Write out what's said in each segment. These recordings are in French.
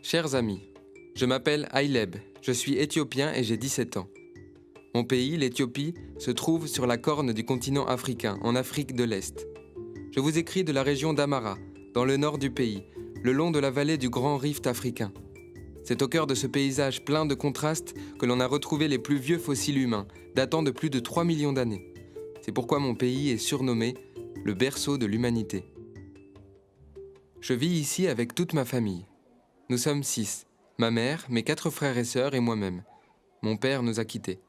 Chers amis, je m'appelle Ayleb, je suis éthiopien et j'ai 17 ans. Mon pays, l'Éthiopie, se trouve sur la corne du continent africain, en Afrique de l'Est. Je vous écris de la région d'Amara, dans le nord du pays, le long de la vallée du Grand Rift africain. C'est au cœur de ce paysage plein de contrastes que l'on a retrouvé les plus vieux fossiles humains, datant de plus de 3 millions d'années. C'est pourquoi mon pays est surnommé le berceau de l'humanité. Je vis ici avec toute ma famille. Nous sommes 6, ma mère, mes 4 frères et sœurs et moi-même. Mon père nous a quittés.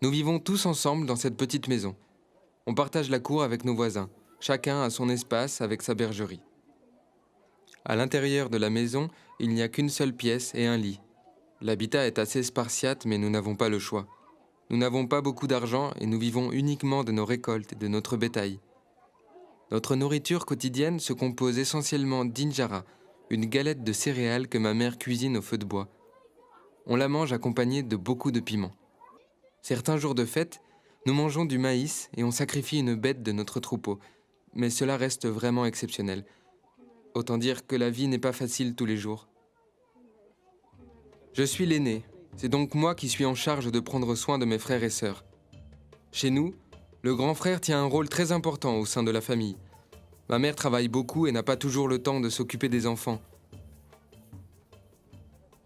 Nous vivons tous ensemble dans cette petite maison. On partage la cour avec nos voisins. Chacun a son espace avec sa bergerie. À l'intérieur de la maison, il n'y a qu'une seule pièce et un lit. L'habitat est assez spartiate, mais nous n'avons pas le choix. Nous n'avons pas beaucoup d'argent et nous vivons uniquement de nos récoltes et de notre bétail. Notre nourriture quotidienne se compose essentiellement d'injera, une galette de céréales que ma mère cuisine au feu de bois. On la mange accompagnée de beaucoup de piment. Certains jours de fête, nous mangeons du maïs et on sacrifie une bête de notre troupeau. Mais cela reste vraiment exceptionnel. Autant dire que la vie n'est pas facile tous les jours. Je suis l'aîné, c'est donc moi qui suis en charge de prendre soin de mes frères et sœurs. Chez nous, le grand frère tient un rôle très important au sein de la famille. Ma mère travaille beaucoup et n'a pas toujours le temps de s'occuper des enfants.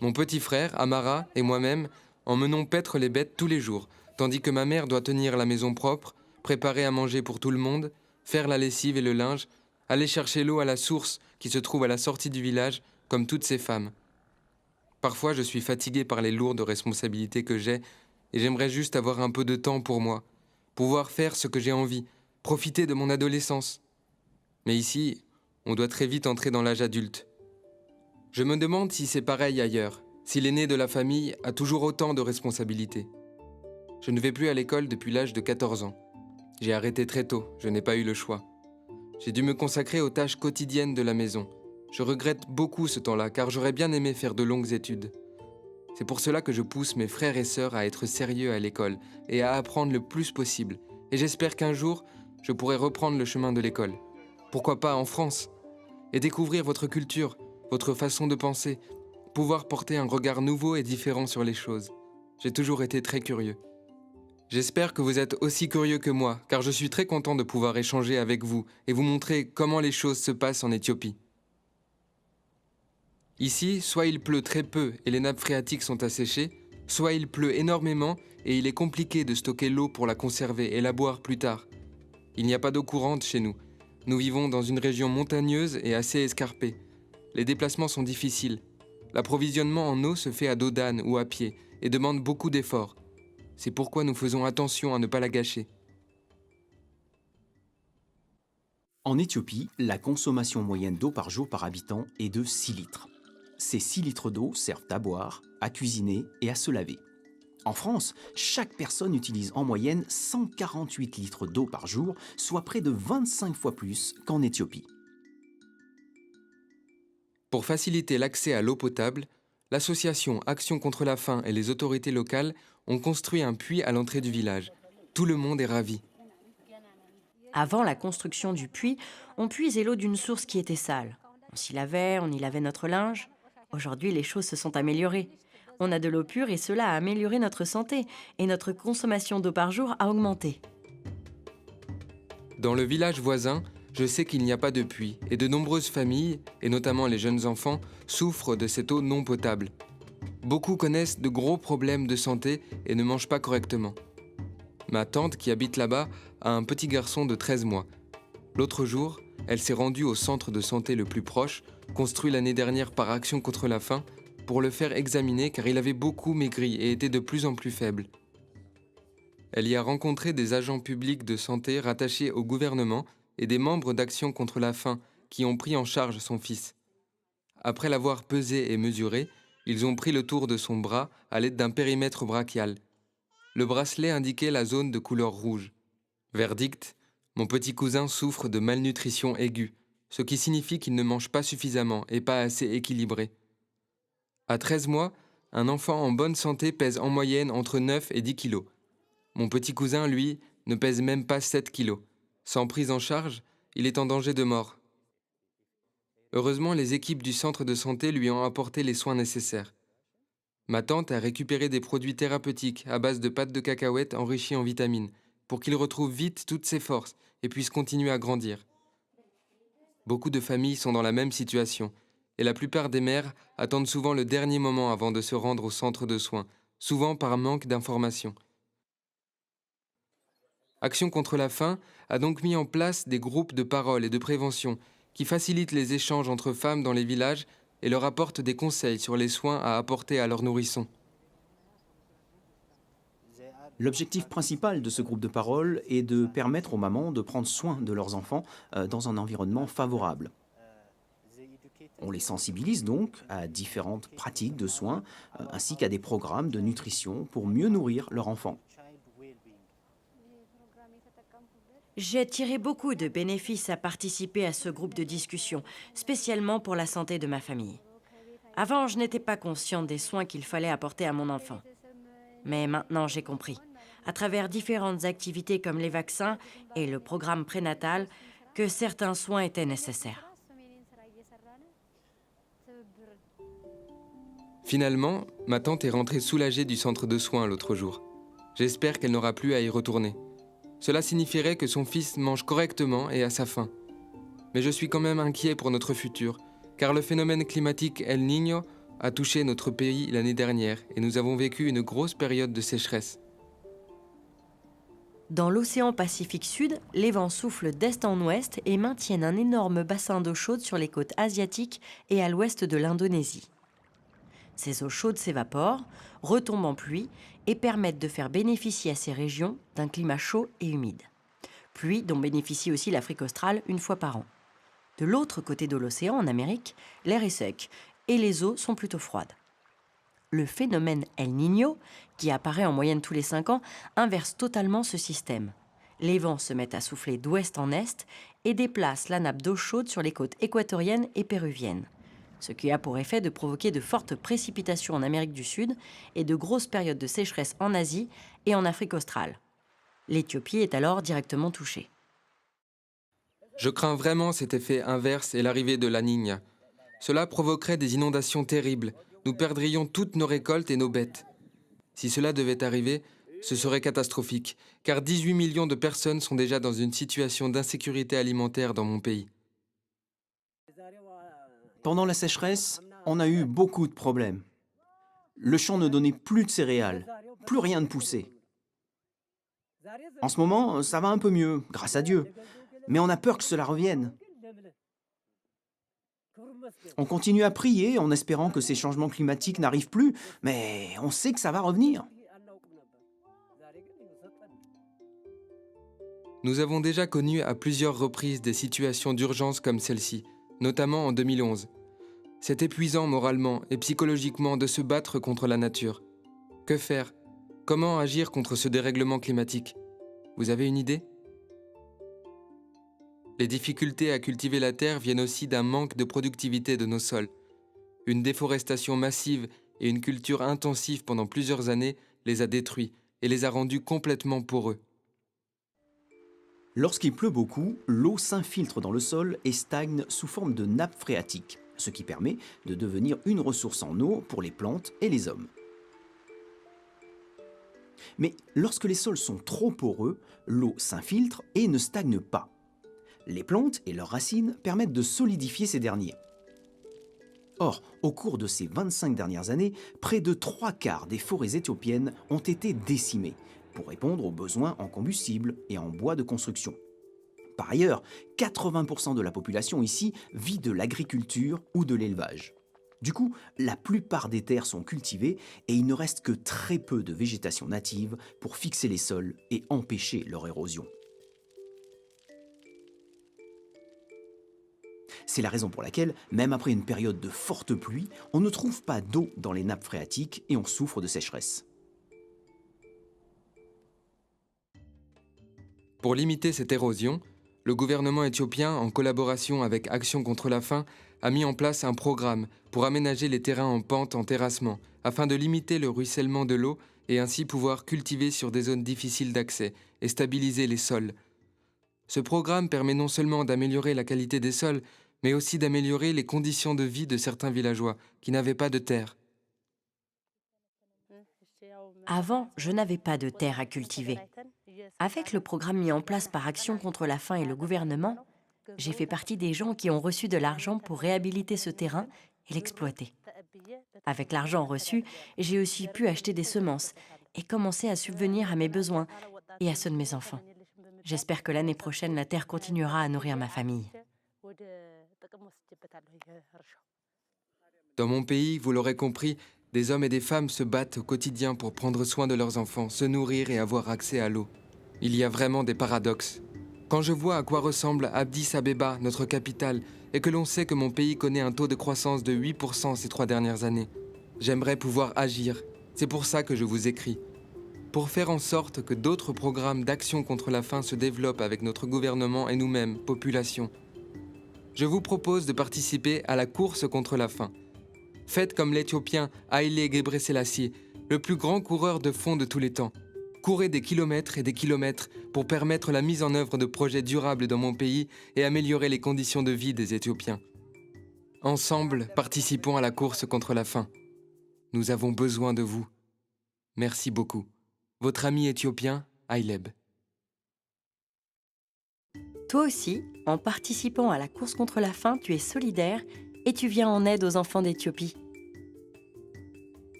Mon petit frère, Amara, et moi-même emmenons paître les bêtes tous les jours, tandis que ma mère doit tenir la maison propre, préparer à manger pour tout le monde, faire la lessive et le linge, aller chercher l'eau à la source qui se trouve à la sortie du village, comme toutes ces femmes. Parfois, je suis fatigué par les lourdes responsabilités que j'ai et j'aimerais juste avoir un peu de temps pour moi, pouvoir faire ce que j'ai envie, profiter de mon adolescence. Mais ici, on doit très vite entrer dans l'âge adulte. Je me demande si c'est pareil ailleurs, si l'aîné de la famille a toujours autant de responsabilités. Je ne vais plus à l'école depuis l'âge de 14 ans. J'ai arrêté très tôt, je n'ai pas eu le choix. J'ai dû me consacrer aux tâches quotidiennes de la maison. Je regrette beaucoup ce temps-là, car j'aurais bien aimé faire de longues études. C'est pour cela que je pousse mes frères et sœurs à être sérieux à l'école et à apprendre le plus possible. Et j'espère qu'un jour, je pourrai reprendre le chemin de l'école. Pourquoi pas en France? Et découvrir votre culture, votre façon de penser, pouvoir porter un regard nouveau et différent sur les choses. J'ai toujours été très curieux. J'espère que vous êtes aussi curieux que moi, car je suis très content de pouvoir échanger avec vous et vous montrer comment les choses se passent en Éthiopie. Ici, soit il pleut très peu et les nappes phréatiques sont asséchées, soit il pleut énormément et il est compliqué de stocker l'eau pour la conserver et la boire plus tard. Il n'y a pas d'eau courante chez nous. Nous vivons dans une région montagneuse et assez escarpée. Les déplacements sont difficiles. L'approvisionnement en eau se fait à dos d'âne ou à pied et demande beaucoup d'efforts. C'est pourquoi nous faisons attention à ne pas la gâcher. En Éthiopie, la consommation moyenne d'eau par jour par habitant est de 6 litres. Ces 6 litres d'eau servent à boire, à cuisiner et à se laver. En France, chaque personne utilise en moyenne 148 litres d'eau par jour, soit près de 25 fois plus qu'en Éthiopie. Pour faciliter l'accès à l'eau potable, l'association Action contre la faim et les autorités locales ont construit un puits à l'entrée du village. Tout le monde est ravi. Avant la construction du puits, on puisait l'eau d'une source qui était sale. On s'y lavait, on y lavait notre linge. Aujourd'hui, les choses se sont améliorées. On a de l'eau pure et cela a amélioré notre santé et notre consommation d'eau par jour a augmenté. Dans le village voisin, je sais qu'il n'y a pas de puits et de nombreuses familles, et notamment les jeunes enfants, souffrent de cette eau non potable. Beaucoup connaissent de gros problèmes de santé et ne mangent pas correctement. Ma tante qui habite là-bas a un petit garçon de 13 mois. L'autre jour, elle s'est rendue au centre de santé le plus proche, construit l'année dernière par Action contre la faim, pour le faire examiner car il avait beaucoup maigri et était de plus en plus faible. Elle y a rencontré des agents publics de santé rattachés au gouvernement et des membres d'Action contre la faim qui ont pris en charge son fils. Après l'avoir pesé et mesuré, ils ont pris le tour de son bras à l'aide d'un périmètre brachial. Le bracelet indiquait la zone de couleur rouge. Verdict, mon petit cousin souffre de malnutrition aiguë, ce qui signifie qu'il ne mange pas suffisamment et pas assez équilibré. À 13 mois, un enfant en bonne santé pèse en moyenne entre 9 et 10 kilos. Mon petit cousin, lui, ne pèse même pas 7 kilos. Sans prise en charge, il est en danger de mort. Heureusement, les équipes du centre de santé lui ont apporté les soins nécessaires. Ma tante a récupéré des produits thérapeutiques à base de pâte de cacahuètes enrichies en vitamines pour qu'il retrouve vite toutes ses forces et puisse continuer à grandir. Beaucoup de familles sont dans la même situation et la plupart des mères attendent souvent le dernier moment avant de se rendre au centre de soins, souvent par manque d'informations. Action contre la faim a donc mis en place des groupes de parole et de prévention qui facilitent les échanges entre femmes dans les villages et leur apportent des conseils sur les soins à apporter à leurs nourrissons. L'objectif principal de ce groupe de parole est de permettre aux mamans de prendre soin de leurs enfants dans un environnement favorable. On les sensibilise donc à différentes pratiques de soins ainsi qu'à des programmes de nutrition pour mieux nourrir leur enfant. J'ai tiré beaucoup de bénéfices à participer à ce groupe de discussion, spécialement pour la santé de ma famille. Avant, je n'étais pas consciente des soins qu'il fallait apporter à mon enfant. Mais maintenant, j'ai compris, à travers différentes activités comme les vaccins et le programme prénatal, que certains soins étaient nécessaires. Finalement, ma tante est rentrée soulagée du centre de soins l'autre jour. J'espère qu'elle n'aura plus à y retourner. Cela signifierait que son fils mange correctement et à sa faim. Mais je suis quand même inquiet pour notre futur, car le phénomène climatique El Niño a touché notre pays l'année dernière et nous avons vécu une grosse période de sécheresse. Dans l'océan Pacifique Sud, les vents soufflent d'est en ouest et maintiennent un énorme bassin d'eau chaude sur les côtes asiatiques et à l'ouest de l'Indonésie. Ces eaux chaudes s'évaporent, retombent en pluie et permettent de faire bénéficier à ces régions d'un climat chaud et humide. Pluie dont bénéficie aussi l'Afrique australe une fois par an. De l'autre côté de l'océan, en Amérique, l'air est sec et les eaux sont plutôt froides. Le phénomène El Niño, qui apparaît en moyenne tous les 5 ans, inverse totalement ce système. Les vents se mettent à souffler d'ouest en est et déplacent la nappe d'eau chaude sur les côtes équatoriennes et péruviennes, ce qui a pour effet de provoquer de fortes précipitations en Amérique du Sud et de grosses périodes de sécheresse en Asie et en Afrique australe. L'Éthiopie est alors directement touchée. Je crains vraiment cet effet inverse et l'arrivée de la Niña. Cela provoquerait des inondations terribles. Nous perdrions toutes nos récoltes et nos bêtes. Si cela devait arriver, ce serait catastrophique, car 18 millions de personnes sont déjà dans une situation d'insécurité alimentaire dans mon pays. Pendant la sécheresse, on a eu beaucoup de problèmes. Le champ ne donnait plus de céréales, plus rien ne poussait. En ce moment, ça va un peu mieux, grâce à Dieu, mais on a peur que cela revienne. On continue à prier en espérant que ces changements climatiques n'arrivent plus, mais on sait que ça va revenir. Nous avons déjà connu à plusieurs reprises des situations d'urgence comme celle-ci, notamment en 2011. C'est épuisant moralement et psychologiquement de se battre contre la nature. Que faire? Comment agir contre ce dérèglement climatique? Vous avez une idée? Les difficultés à cultiver la terre viennent aussi d'un manque de productivité de nos sols. Une déforestation massive et une culture intensive pendant plusieurs années les a détruits et les a rendus complètement poreux. Lorsqu'il pleut beaucoup, l'eau s'infiltre dans le sol et stagne sous forme de nappe phréatique, ce qui permet de devenir une ressource en eau pour les plantes et les hommes. Mais lorsque les sols sont trop poreux, l'eau s'infiltre et ne stagne pas. Les plantes et leurs racines permettent de solidifier ces derniers. Or, au cours de ces 25 dernières années, près de 3/4 des forêts éthiopiennes ont été décimées pour répondre aux besoins en combustible et en bois de construction. Par ailleurs, 80% de la population ici vit de l'agriculture ou de l'élevage. Du coup, la plupart des terres sont cultivées et il ne reste que très peu de végétation native pour fixer les sols et empêcher leur érosion. C'est la raison pour laquelle, même après une période de forte pluie, on ne trouve pas d'eau dans les nappes phréatiques et on souffre de sécheresse. Pour limiter cette érosion, le gouvernement éthiopien, en collaboration avec Action contre la faim, a mis en place un programme pour aménager les terrains en pente en terrassement, afin de limiter le ruissellement de l'eau et ainsi pouvoir cultiver sur des zones difficiles d'accès et stabiliser les sols. Ce programme permet non seulement d'améliorer la qualité des sols, mais aussi d'améliorer les conditions de vie de certains villageois qui n'avaient pas de terre. Avant, je n'avais pas de terre à cultiver. Avec le programme mis en place par Action contre la faim et le gouvernement, j'ai fait partie des gens qui ont reçu de l'argent pour réhabiliter ce terrain et l'exploiter. Avec l'argent reçu, j'ai aussi pu acheter des semences et commencer à subvenir à mes besoins et à ceux de mes enfants. J'espère que l'année prochaine, la terre continuera à nourrir ma famille. Dans mon pays, vous l'aurez compris, des hommes et des femmes se battent au quotidien pour prendre soin de leurs enfants, se nourrir et avoir accès à l'eau. Il y a vraiment des paradoxes. Quand je vois à quoi ressemble Addis Abeba, notre capitale, et que l'on sait que mon pays connaît un taux de croissance de 8% ces 3 dernières années, j'aimerais pouvoir agir. C'est pour ça que je vous écris. Pour faire en sorte que d'autres programmes d'action contre la faim se développent avec notre gouvernement et nous-mêmes, population. Je vous propose de participer à la course contre la faim. Faites comme l'Éthiopien Haïlé Gebrselassie, le plus grand coureur de fond de tous les temps. Courez des kilomètres et des kilomètres pour permettre la mise en œuvre de projets durables dans mon pays et améliorer les conditions de vie des Éthiopiens. Ensemble, participons à la course contre la faim. Nous avons besoin de vous. Merci beaucoup. Votre ami éthiopien, Haïleb. Toi aussi, en participant à la course contre la faim, tu es solidaire et tu viens en aide aux enfants d'Éthiopie.